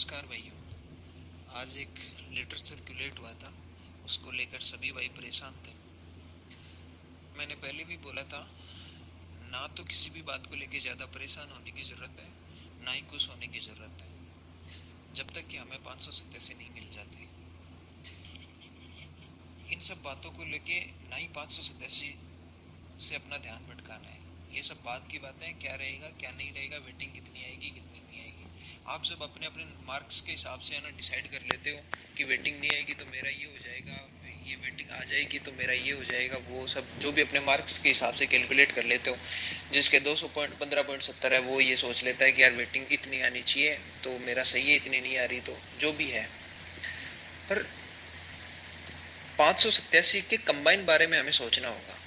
नमस्कार भाइयों। आज एक लेटर सर्कुलेट हुआ था, उसको लेकर सभी भाई परेशान थे। मैंने पहले भी बोला था, ना तो किसी भी बात को लेकर ज़्यादा परेशान होने की ज़रूरत है, ना ही खुश होने की ज़रूरत है, जब तक कि हमें 587 नहीं मिल जाते। इन सब बातों को लेके ना ही 587 से अपना ध्यान भटकाना है। ये सब बात की बातें, क्या रहेगा क्या नहीं रहेगा, वेटिंग कितनी आएगी कितनी नहीं आएगी, आप सब अपने अपने मार्क्स के हिसाब से है ना डिसाइड कर लेते हो कि वेटिंग नहीं आएगी तो मेरा ये हो जाएगा, ये वेटिंग आ जाएगी तो मेरा ये हो जाएगा। वो सब जो भी अपने मार्क्स के हिसाब से कैलकुलेट कर लेते हो। जिसके 200 पॉइंट 15.70 है वो ये सोच लेता है कि यार वेटिंग इतनी आनी चाहिए तो मेरा सही है, इतनी नहीं आ रही तो जो भी है। पर 587 के कंबाइन बारे में हमें सोचना होगा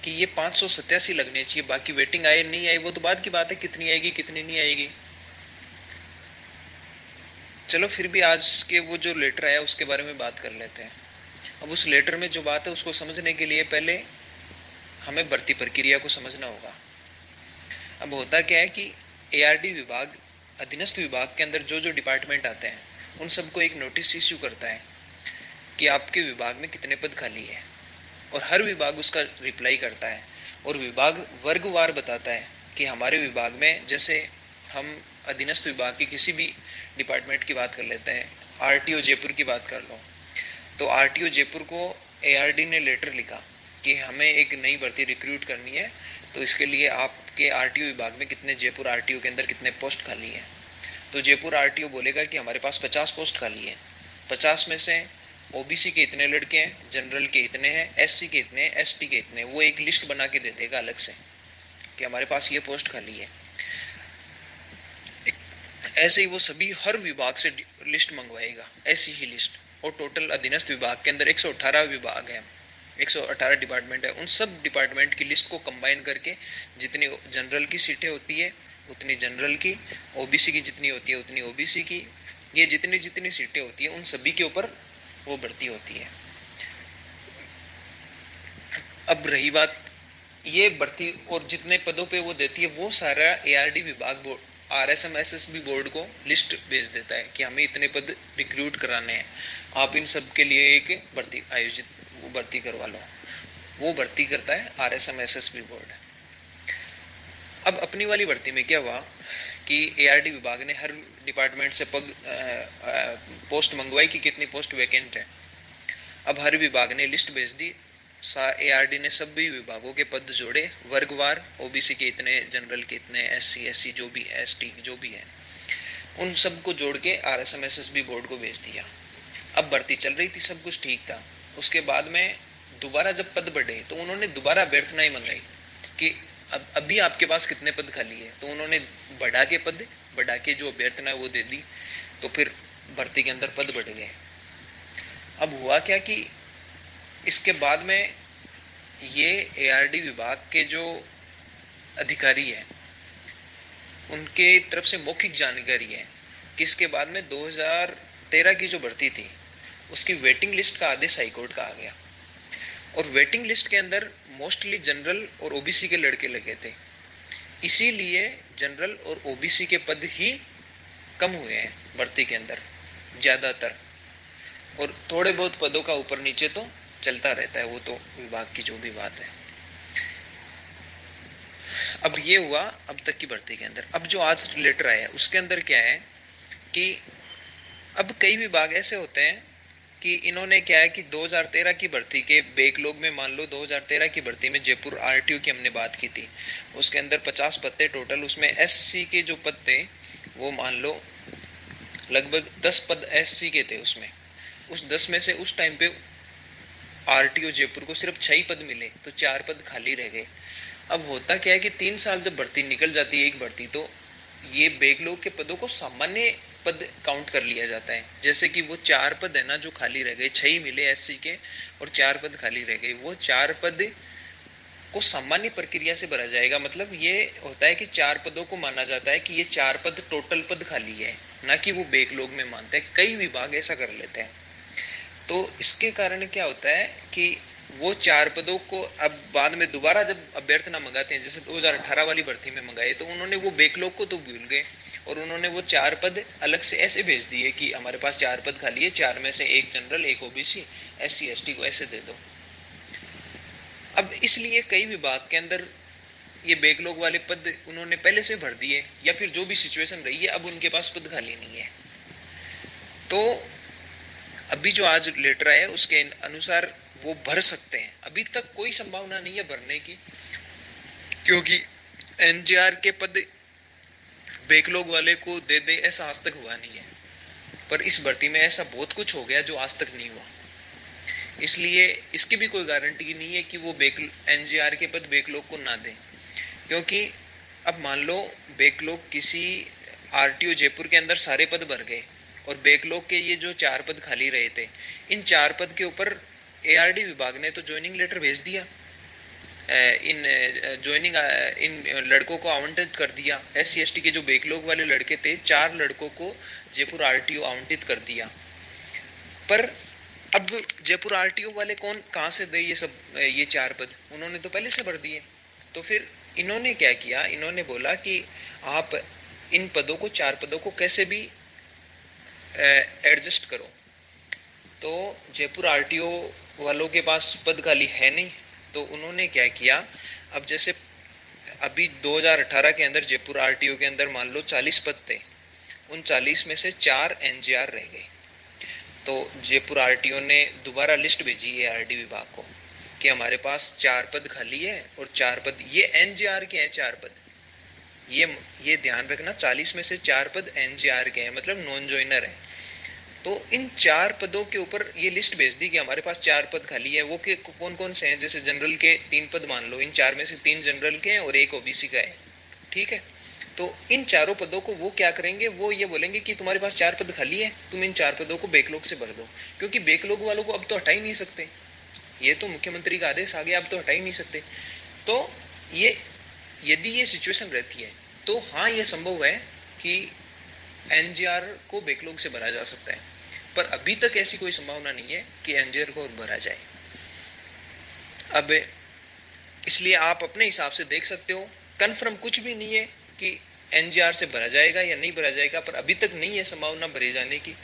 कि ये 587 लगने चाहिए, बाकी वेटिंग आए नहीं आए वो तो बाद की बात है, कितनी आएगी कितनी नहीं आएगी। चलो फिर भी आज के वो जो लेटर आया उसके बारे में बात कर लेते हैं। अब उस लेटर में जो बात है उसको समझने के लिए पहले हमें भर्ती प्रक्रिया को समझना होगा। अब होता क्या है कि एआरडी विभाग, अधीनस्थ विभाग के अंदर जो जो डिपार्टमेंट आते हैं उन सबको एक नोटिस इश्यू करता है कि आपके विभाग में कितने पद खाली है, और हर विभाग उसका रिप्लाई करता है और विभाग वर्गवार बताता है कि हमारे विभाग में, जैसे हम अधीनस्थ विभाग की किसी भी डिपार्टमेंट की बात कर लेते हैं, आरटीओ जयपुर की बात कर लो, तो आरटीओ जयपुर को एआरडी ने लेटर लिखा कि हमें एक नई भर्ती रिक्रूट करनी है, तो इसके लिए आपके आरटीओ विभाग में कितने, जयपुर आरटीओ के अंदर कितने पोस्ट खाली हैं। तो जयपुर आरटीओ बोलेगा कि हमारे पास 50 पोस्ट खाली है, 50 में से ओबीसी के इतने लड़के हैं, जनरल के इतने हैं, एससी के इतने, एसटी के इतने, वो एक लिस्ट बना के दे देगा अलग से कि हमारे पास ये पोस्ट खाली है। ऐसे ही वो सभी हर विभाग से लिस्ट मंगवाएगा, ऐसी ही लिस्ट। और टोटल अधीनस्थ विभाग के अंदर 118 विभाग हैं, 118 डिपार्टमेंट है, उन सब डिपार्टमेंट की लिस्ट को कंबाइन करके जितनी जनरल की सीटें होती है उतनी जनरल की, ओबीसी की जितनी होती है उतनी ओबीसी की, ये जितनी जितनी सीटें होती है उन सभी के ऊपर वो भर्ती होती है। अब रही बात ये भर्ती और जितने पदों पे वो देती है, वो सारा एआरडी विभाग बोर्ड, आरएसएमएसएसबी बोर्ड को लिस्ट भेज देता है कि हमें इतने पद रिक्रूट कराने हैं, आप इन सब के लिए एक भर्ती आयोजित, वो भर्ती करवा लो। वो भर्ती करता है आरएसएमएसएसबी बोर्ड। अब अपनी वाली भर्ती में क्या हुआ कि एआरडी विभाग ने हर डिपार्टमेंट से पोस्ट मंगवाई कि कितनी पोस्ट वैकेंट है। अब हर विभाग ने लिस्ट भेज दी, एआरडी ने सभी विभागों के पद जोड़े वर्गवार, ओबीसी के इतने, जनरल के इतने, एससी एससी जो भी, एसटी जो भी है, उन सबको जोड़ के आरएसएमएसएसबी बोर्ड को भेज दिया। अब भर्ती चल रही थी, सब कुछ ठीक था। उसके बाद में दोबारा जब पद बढ़े तो उन्होंने दोबारा अभ्यर्थनाएं मंगाई कि अब अभी आपके पास कितने पद खाली है, तो उन्होंने बढ़ा के जो अभ्यर्थना वो दे दी, तो फिर भर्ती के अंदर पद बढ़ गए। अब हुआ क्या कि इसके बाद में ये एआरडी विभाग के जो अधिकारी है उनके तरफ से मौखिक जानकारी है कि इसके बाद में 2013 की जो भर्ती थी उसकी वेटिंग लिस्ट का आदेश हाईकोर्ट का आ गया, और वेटिंग लिस्ट के अंदर मोस्टली जनरल और ओबीसी के लड़के लगे थे, इसीलिए जनरल और ओबीसी के पद ही कम हुए हैं भर्ती के अंदर ज्यादातर, और थोड़े बहुत पदों का ऊपर नीचे तो चलता रहता है, वो तो विभाग की जो भी बात है। अब ये हुआ अब तक की भर्ती के अंदर। अब जो आज लेटर आया उसके अंदर क्या है कि अब कई विभाग ऐसे होते हैं कि इन्होंने क्या है कि 2013 की भर्ती के बैकलॉग में, मान लो 2013 की भर्ती में जयपुर आरटीओ की हमने बात की थी, उसके अंदर 50 पद थे टोटल, उसमें एससी के जो पद थे वो मान लो लगभग 10 पद एससी के थे, उसमें उस 10 में से उस टाइम पे आरटीओ जयपुर को सिर्फ 6 पद मिले, तो 4 पद खाली रह गए। अब होता क्या है कि 3 साल जब भर्ती निकल जाती है एक भर्ती, तो ये बैकलॉग के पदों को सामान्य पद काउंट कर लिया जाता है। जैसे कि वो 4 पद है ना जो खाली रह गए, 6 ही मिले एससी के और 4 पद खाली रह गए, वो 4 पद को सामान्य प्रक्रिया से भरा जाएगा। मतलब ये होता है कि 4 पदों को माना जाता है कि ये 4 पद टोटल पद खाली है, ना कि वो बैकलॉग में मानते हैं। कई विभाग ऐसा कर लेते हैं। तो इसके कारण क्या होता है कि वो 4 पदों को अब बाद में दोबारा जब अभ्यर्थना मंगाते हैं, जैसे 2018 वाली भर्ती में मंगाए, तो उन्होंने वो बैकलॉग को तो भूल गए, और उन्होंने वो 4 पद अलग से ऐसे भेज दिए कि हमारे पास 4 पद खाली है, 4 में से एक जनरल, एक ओबीसी, SC ST को ऐसे दे दो। अब इसलिए कई विभाग के अंदर ये बैकलॉग वाले पद उन्होंने पहले से भर दिए, या फिर जो भी सिचुएशन रही है, अब उनके पास पद खाली नहीं है। तो अभी जो आज लेटर आया उसके अनुसार वो भर सकते हैं। अभी तक कोई संभावना नहीं है भरने की, क्योंकि एनजीआर के पद बैकलॉग वाले को दे दे ऐसा आज तक हुआ नहीं है। पर इस भर्ती में ऐसा बहुत कुछ हो गया जो आज तक नहीं हुआ, इसलिए इसकी भी कोई गारंटी नहीं है कि वो एनजीआर के पद बैकलॉग को ना दें। क्योंकि अब मान लो बैकलॉग किसी आरटीओ जयपुर के अंदर सारे पद भर गए और बैकलॉग के ये जो 4 पद खाली रहे थे, इन 4 पद के ऊपर एआरडी विभाग ने तो ज्वाइनिंग लेटर भेज दिया, इन ज्वाइनिंग इन लड़कों को आवंटित कर दिया। SC ST के जो बैकलॉग वाले लड़के थे, 4 लड़कों को जयपुर आरटीओ आवंटित कर दिया। पर अब जयपुर आरटीओ वाले कहां से दे ये सब, ये 4 पद उन्होंने तो पहले से भर दिए। तो फिर इन्होंने क्या किया, इन्होंने बोला कि आप इन पदों को, 4 पदों को कैसे भी एडजस्ट करो। तो जयपुर आरटीओ वालों के पास पद खाली है नहीं, तो उन्होंने क्या किया, अब जैसे अभी 2018 के अंदर जयपुर आरटीओ के अंदर मान लो 40 पद थे, उन 40 में से 4 एनजीआर रह गए। तो जयपुर आरटीओ ने दोबारा लिस्ट भेजी है आरडी विभाग को कि हमारे पास 4 पद खाली है और 4 पद ये एनजीआर के हैं। 4 पद ये ध्यान रखना, 40 में से 4 पद एनजीआर के हैं, मतलब नॉन ज्वाइनर है। तो इन 4 पदों के ऊपर ये लिस्ट भेज दी कि हमारे पास 4 पद खाली है। वो कौन कौन से हैं, जैसे जनरल के 3 पद मान लो, इन 4 में से 3 जनरल के हैं और 1 ओबीसी का है, ठीक है। तो इन चारों पदों को वो क्या करेंगे, वो ये बोलेंगे कि तुम्हारे पास 4 पद खाली है, तुम इन 4 पदों को बैकलॉग से भर दो। क्योंकि बैकलॉग वालों को अब तो हटा ही नहीं सकते, ये तो मुख्यमंत्री का आदेश आ गया, अब तो हटा ही नहीं सकते। तो ये यदि ये सिचुएशन रहती है तो हाँ, ये संभव है कि एनजीआर को बैकलॉग से भरा जा सकता है, पर अभी तक ऐसी कोई संभावना नहीं है कि एनजीआर को भरा जाए। अब इसलिए आप अपने हिसाब से देख सकते हो, कन्फर्म कुछ भी नहीं है कि एनजीआर से भरा जाएगा या नहीं भरा जाएगा, पर अभी तक नहीं है संभावना भरे जाने की।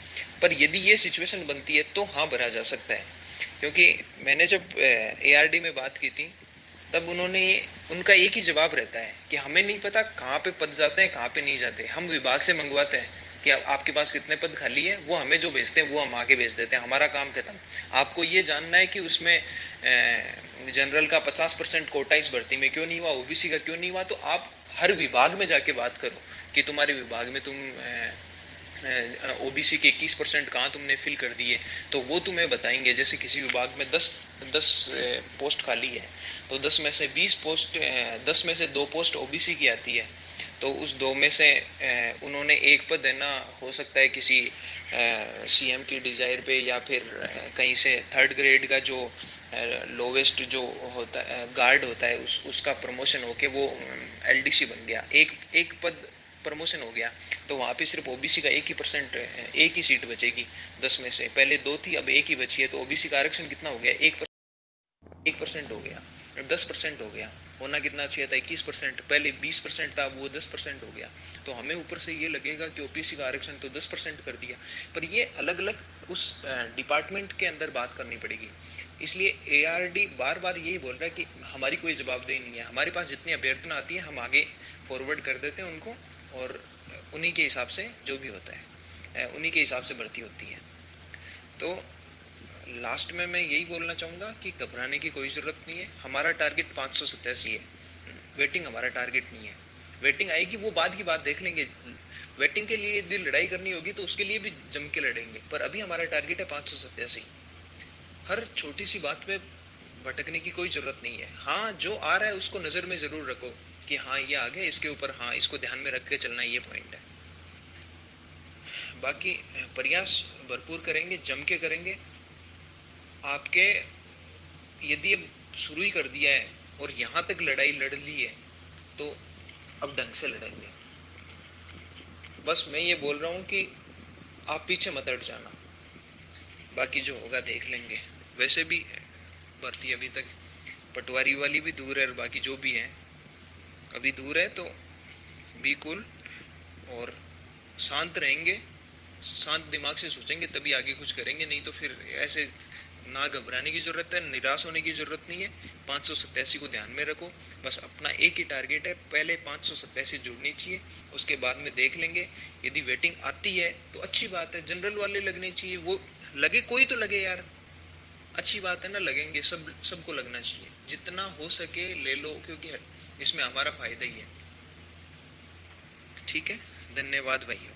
पर यदि ये सिचुएशन बनती है तो हाँ, भरा जा सकता है। क्योंकि मैंने जब एआरडी में बात की थी तब उनका एक ही जवाब रहता है कि हमें नहीं पता कहाँ पे पद जाते हैं, कहाँ पे नहीं जाते। हम विभाग से मंगवाते हैं कि आपके पास कितने पद खाली है, वो हमें जो भेजते हैं वो हम आगे भेज देते हैं, हमारा काम खत्म। आपको ये जानना है कि उसमें जनरल का 50% कोटा इस भर्ती में क्यों नहीं हुआ, ओबीसी का क्यों नहीं हुआ, तो आप हर विभाग में जाके बात करो कि तुम्हारे विभाग में तुम ओबीसी के 21% कहाँ तुमने फिल कर दिए, तो वो तुम्हें बताएंगे। जैसे किसी विभाग में 10 पोस्ट खाली है, तो 10 में से 20 पोस्ट 10 में से 2 पोस्ट ओबीसी की आती है, तो उस 2 में से उन्होंने एक पद है ना, हो सकता है किसी सीएम की डिजायर पे या फिर कहीं से 3rd ग्रेड का जो लोवेस्ट जो होता है गार्ड होता है, उसका प्रमोशन होके वो एलडीसी बन गया, एक पद प्रमोशन हो गया, तो वहाँ पे सिर्फ ओबीसी का 1% एक ही सीट बचेगी 10 में से। पहले 2 थी, अब 1 ही बची है, तो ओबीसी का आरक्षण कितना हो गया, 1% हो गया, 10% हो गया। होना कितना चाहिए था, 21%। पहले 20% था, वो 10% हो गया। तो हमें ऊपर से ये लगेगा कि ओबीसी का आरक्षण तो 10% कर दिया, पर ये अलग अलग उस डिपार्टमेंट के अंदर बात करनी पड़ेगी। इसलिए एआरडी बार बार यही बोल रहा है कि हमारी कोई जवाबदेही नहीं है, हमारे पास जितनी अभ्यर्थना आती है हम आगे फॉरवर्ड कर देते हैं उनको, और उन्हीं के हिसाब से जो भी होता है उन्हीं के हिसाब से भर्ती होती है। तो लास्ट में मैं यही बोलना चाहूँगा कि घबराने की कोई ज़रूरत नहीं है। हमारा टारगेट 587 है, वेटिंग हमारा टारगेट नहीं है। वेटिंग आएगी वो बाद की बात देख लेंगे, वेटिंग के लिए यदि लड़ाई करनी होगी तो उसके लिए भी जम के लड़ेंगे, पर अभी हमारा टारगेट है 587। हर छोटी सी बात पे भटकने की कोई ज़रूरत नहीं है। हाँ, जो आ रहा है उसको नज़र में ज़रूर रखो कि हाँ ये आ गया, इसके ऊपर हाँ इसको ध्यान में रख के चलना, ये पॉइंट है। बाकी प्रयास भरपूर करेंगे, जम के करेंगे। आपके यदि अब शुरू ही कर दिया है और यहाँ तक लड़ाई लड़ ली है तो अब ढंग से लड़ेंगे। बस मैं ये बोल रहा हूँ कि आप पीछे मत हट जाना, बाकी जो होगा देख लेंगे। वैसे भी भर्ती अभी तक पटवारी वाली भी दूर है और बाकी जो भी है अभी दूर है, तो बी कूल और शांत रहेंगे, शांत दिमाग से सोचेंगे तभी आगे कुछ करेंगे, नहीं तो फिर ऐसे ना घबराने की जरूरत है, निराश होने की जरूरत नहीं है। 587 को ध्यान में रखो, बस अपना एक ही टारगेट है, पहले 587 जुड़नी चाहिए, उसके बाद में देख लेंगे। यदि वेटिंग आती है तो अच्छी बात है, जनरल वाले लगने चाहिए, वो लगे कोई तो लगे यार, अच्छी बात है ना, लगेंगे, सबको लगना चाहिए, जितना हो सके ले लो, क्योंकि इसमें हमारा फायदा ही है। ठीक है, धन्यवाद भाई।